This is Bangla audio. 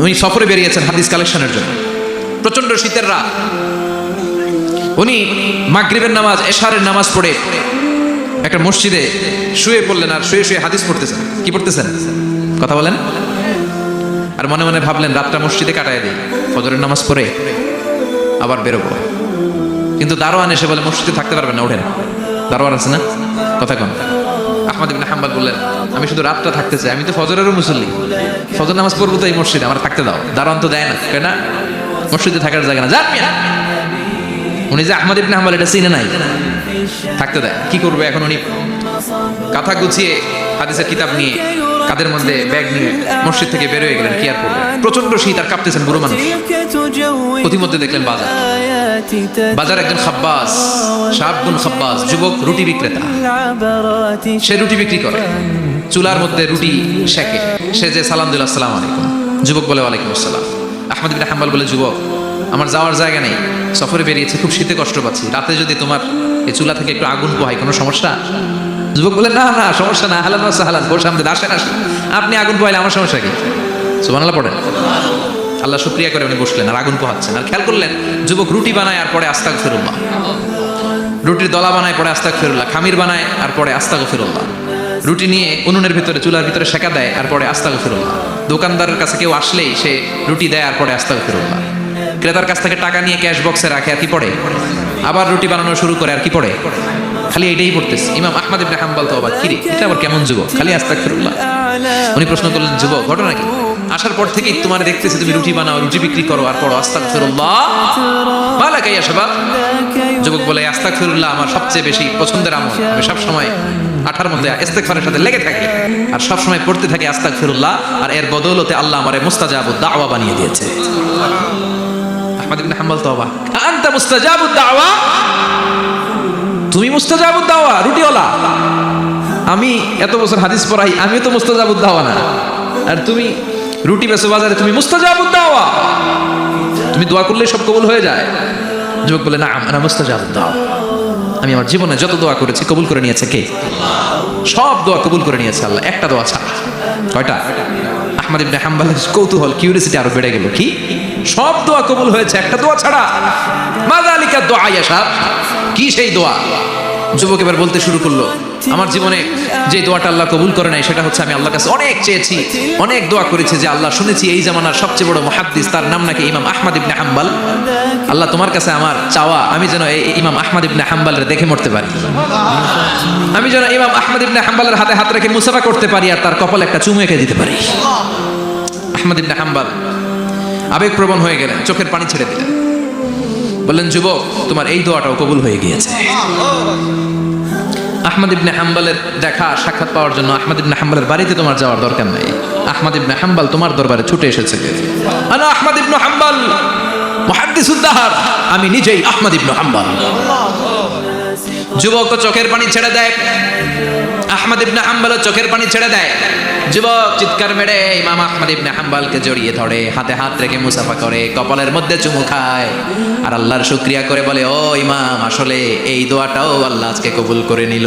উনি সফরে বেরিয়েছেন হাদিস কালেকশনের জন্য। প্রচন্ড শীতের রাত, উনি মাগরিবের নামাজ এশারের নামাজ পড়ে একটা মসজিদে শুয়ে পড়লেন, আর শুয়ে শুয়ে হাদিস পড়তেছেন। কি পড়তেছেন? কথা বলেন। আর মনে মনে ভাবলেন রাতটা মসজিদে কাটায় দিই, ফজরের নামাজ পড়ে আবার বেরোবো। কিন্তু দারোয়ান এসে বলে মসজিদে থাকতে পারবেন না, ওঠেন। দারোয়ান আছে না, কথা কন। আহমদ ইবনে হাম্বল বললেন আমি শুধু রাতটা থাকতে চাই, আমি তো ফজরেরও মুসল্লি, ফজর নামাজ পড়বো তো এই মসজিদে, আমার থাকতে দাও। দারোয়ান তো দেয় না, কেন না, মসজিদে থাকার জায়গা না, যান মিয়া। উনি যে আহমদ ইবনে হাম্বল এটা চিনে নাই, থাকতে দেয়। কি করবে এখন? উনি কাঁথা গুছিয়ে হাদিসের কিতাব নিয়ে কাদের মধ্যে ব্যাগ নিয়ে মসজিদ থেকে বের হয়ে গেলেন। কি আর করবে, প্রচন্ড শীত, আর কাঁপতেছেন বুড়ো মানুষ। প্রতিমধ্যে দেখলেন বাজার, বাজার একজন খাব্বাস, শাবুন খাব্বাস, যুবক রুটি বিক্রেতা। সে রুটি বিক্রি করে, চুলার মধ্যে রুটি শেখে। সে যে সালাম দিল আসসালামু আলাইকুম, যুবক বলে ওয়ালাইকুম আসসালাম। আহমদ ইবনে হাম্বল বলে যুবক আমার যাওয়ার জায়গা নেই, সফরে বেরিয়েছে, খুব শীতে কষ্ট পাচ্ছি, রাতে যদি তোমার এই চুলা থেকে একটু আগুন পোহাই কোনো সমস্যা? যুবক বলে না না সমস্যা না, হালান সাহালান, বসে আমাদের আসেন আসেন, আপনি আগুন পোহাইলে আমার সমস্যা কি? সুবহানাল্লাহ পড়েন। আল্লাহ শুকরিয়া করে উনি বসলেন আর আগুন পোহাচ্ছেন। আর খেয়াল করলেন যুবক রুটি বানায় আর পরে আস্তাগফিরুল্লাহ, রুটির দলা বানায় পরে আস্তাগফিরুল্লাহ, খামির বানায় আর পরে আস্তাগফিরুল্লাহ, রুটি নিয়ে উনুনের ভিতরে চুলার ভিতরে সেকা দেয় আর পরে আস্তাগফিরুল্লাহ, দোকানদারের কাছে কেউ আসলেই সে রুটি দেয় আর পরে আস্তাগফিরুল্লাহ, ক্রেতার কাছ থেকে টাকা নিয়ে ক্যাশ বক্সে রাখে আর কি পড়ে, আবার রুটি বানানো শুরু করে আর কি পড়ে, খালি এটাই পড়তেছে। ইমাম আহমদ ইবনে হাম্বল তো অবাক, কিরে এটা আবার কেমন যুবক, খালি আস্তাগফিরুল্লাহ। উনি প্রশ্ন করলেন যুবক ঘটনা কি? আসার পর থেকেই তোমার দেখতেছি তুমি রুটি বানাও, রুটি বিক্রি করো আর পড়ো আস্তাগফিরুল্লাহ, মালাকা ইয়া শাবাব। যুবক বলে আস্তাগফিরুল্লাহ আমার সবচেয়ে বেশি পছন্দের আমল, আমি সব সময় আঠার মধ্যে ইস্তেগফারের সাথে লেগে থাকি আর সব সময় পড়তে থাকি আস্তাগফিরুল্লাহ, আর এর বদৌলতে আল্লাহ আমারে মুস্তাজাবুদ দাওয়া বানিয়ে দিয়েছে। আহমদ ইবনে হাম্বল তো অবাক, আনতা মুস্তাজাবুদ দাওয়া, তুমি মুস্তাজাবুদ দাওয়া রুটিওয়ালা? আমি এত বছর হাদিস পড়াই, আমি তো মুস্তাজাবুদ দাওয়া না, আর তুমি রুটি বেচো বাজারে, তুমি মুস্তাজাবুদ দাওয়া, তুমি দোয়া করলে সব কবুল হয়ে যায়? যুবক বলে না আনা মুস্তাজাবুদ দাওয়া, আমি আমার জীবনে যত দোয়া করেছি কবুল করে নিয়েছে কে? সব দোয়া কবুল করে নিয়েছে আল্লাহ, একটা দোয়া ছাড়া। কয়টা? আহমদ ইবনে হাম্বলের কৌতূহল, কিউরিওসিটি আরো বেড়ে গেল। কি? সব দোয়া কবুল হয়েছে একটা দোয়া ছাড়া। মাযালিকা দোয়া ইয়া শাব, কি সেই দোয়া? যুবক এবার বলতে শুরু করলো আমার জীবনে যে দোয়াটা আল্লাহ কবুল করে নাই সেটা হচ্ছে আমি আল্লাহর কাছে অনেক চেয়েছি, অনেক দোয়া করেছি যে আল্লাহ শুনেছি এই জামানার সবচেয়ে বড় মুহাদ্দিস, তার নাম নাকি ইমাম আহমদ ইবনে হাম্বল। আল্লাহ তোমার কাছে আমার চাওয়া আমি যেন এই ইমাম আহমদ ইবনে হাম্বলের দেখে মরতে পারি, আমি যেন ইমাম আহমদ ইবনে হাম্বলের হাতে হাত রেখে মুসাফা করতে পারি আর তার কপালে একটা চুমু এঁকে দিতে পারি। আহমদ ইবনে হাম্বল আবেগপ্রবণ হয়ে গেলেন, চোখের পানি ছেড়ে দিলেন, বললেন যুবক তোমার এই দোয়াটাও কবুল হয়ে গিয়েছে। আহমদ ইবনে হাম্বলের দেখা সাক্ষাৎ পাওয়ার জন্য আহমদ ইবনে হাম্বলের বাড়িতে তোমার যাওয়ার দরকার নাই, আহমদ ইবনে হাম্বল তোমার দরবারে ছুটে এসেছে। আনা আহমদ ইবনে হাম্বল মুহাদ্দিসুদ দাহর, আমি নিজেই আহমদ ইবনে হাম্বল। যুবক চোখের পানি ছেড়ে দেয়, আহমদ ইবনে হাম্বল চোখের পানি ছেড়ে দেয়। যুবক চিৎকার মেরে ইমাম আহমদ ইবনে হাম্বলকে জড়িয়ে ধরে, হাতে হাত রেখে মুসাফা করে, কপালের মধ্যে চুমু খায় আর আল্লাহর শুকরিয়া করে বলে ও ইমাম আসলে এই দোয়াটাও আল্লাহ আজকে কবুল করে নিল।